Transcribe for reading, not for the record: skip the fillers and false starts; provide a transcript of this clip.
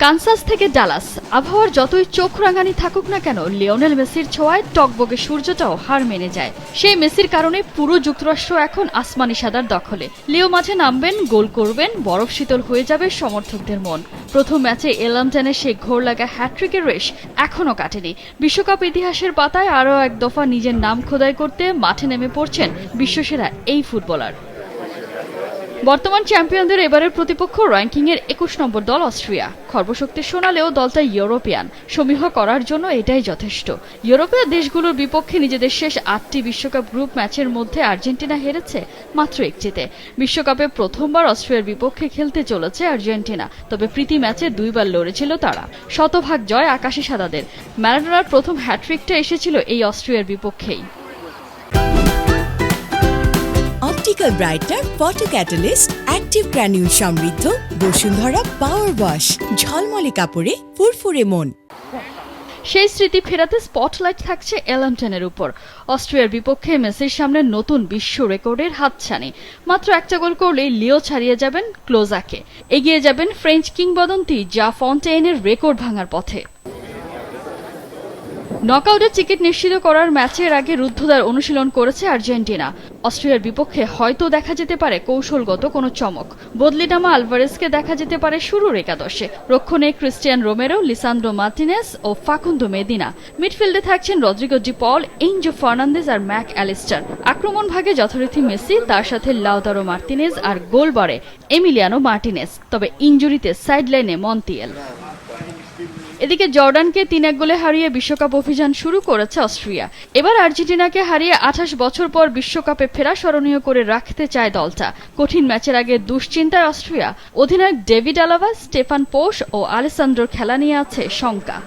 Kansas থেকে Dallas, আবহাওয়ার যতই চোখ রাঙানি থাকুক না কেন, লিওনেল মেসির ছোঁয়ায় টকবগে সূর্যটাও হার মেনে যায়। সেই মেসির কারণে পুরো যুক্তরাষ্ট্র এখন আসমানি সাদার দখলে। লিও মাঠে নামবেন, গোল করবেন, বরফ শীতল হয়ে যাবে সমর্থকদের মন। প্রথম ম্যাচে এলামটানে সেই ঘোর লাগা হ্যাট্রিকের রেশ এখনও কাটেনি। বিশ্বকাপ ইতিহাসের পাতায় আরও এক দফা নিজের নাম খোদাই করতে মাঠে নেমে পড়ছেন বিশ্বসেরা এই ফুটবলার। বর্তমান চ্যাম্পিয়নদের এবারের প্রতিপক্ষ র্যাঙ্কিংয়ের ২১ নম্বর দল অস্ট্রিয়া। খর্বশক্তি শোনালেও দলটা ইউরোপিয়ান, সমীহ করার জন্য এটাই যথেষ্ট। ইউরোপীয় দেশগুলোর বিপক্ষে নিজেদের শেষ ৮টি বিশ্বকাপ গ্রুপ ম্যাচের মধ্যে আর্জেন্টিনা হেরেছে মাত্র একটিতে। বিশ্বকাপে প্রথমবার অস্ট্রিয়ার বিপক্ষে খেলতে চলেছে আর্জেন্টিনা, তবে প্রীতি ম্যাচে ২বার লড়েছিল তারা। শতভাগ জয় আকাশি সাদাদের। ম্যারাডোনার প্রথম হ্যাট্রিকটা এসেছিল এই অস্ট্রিয়ার বিপক্ষেই। Optical brighter photo catalyst active granule সমৃদ্ধ বসুন্ধরা পাওয়ার ওয়াশ, ঝলমলে কাপড়ে ফুরফুরে মন। সেই স্মৃতি ফেরাতে স্পটলাইট থাকছে এলামটানের উপর। অস্ট্রিয়ার বিপক্ষে মেসির সামনে নতুন বিশ্ব রেকর্ডের হাতছানি। মাত্র একটা গোল করলেই লিও ছাড়িয়ে যাবেন ক্লোজাকে, এগিয়ে যাবেন ফ্রেঞ্চ কিংবদন্তি জা ফন্টেইনের রেকর্ড ভাঙার পথে। নকআউটের টিকিট নিশ্চিত করার ম্যাচের আগে রুদ্ধদ্বার অনুশীলন করেছে আর্জেন্টিনা। অস্ট্রিয়ার বিপক্ষে হয়তো দেখা যেতে পারে কৌশলগত কোনো চমক। বদলিনামা আলভারেজকে দেখা যেতে পারে শুরুর একাদশে। রক্ষণে ক্রিস্টিয়ান রোমেরো, লিসান্দ্রো মার্টিনেজ ও ফাকুন্দো মেদিনা। মিডফিল্ডে থাকছেন রদ্রিগো ডি পল, এনজো ফার্নান্দেজ আর ম্যাক অ্যালিস্টার। আক্রমণ ভাগে যথারীতি মেসি, তার সাথে লাউতারো মার্টিনেজ আর গোলবারে এমিলিয়ানো মার্টিনেজ। তবে ইনজুরিতে সাইডলাইনে মন্তিয়াল। এদিকে জর্ডানকে ৩-১ গোলে হারিয়ে বিশ্বকাপ অভিযান শুরু করেছে অস্ট্রিয়া। এবার আর্জেন্টিনাকে হারিয়ে ২৮ বছর পর বিশ্বকাপে ফেরা স্মরণীয় করে রাখতে চায় দলটা। কঠিন ম্যাচের আগে দুশ্চিন্তায় অস্ট্রিয়া। অধিনায়ক ডেভিড আলাভা, স্টেফান পোস ও আলেসান্দ্রোর খেলা নিয়ে আছে শঙ্কা।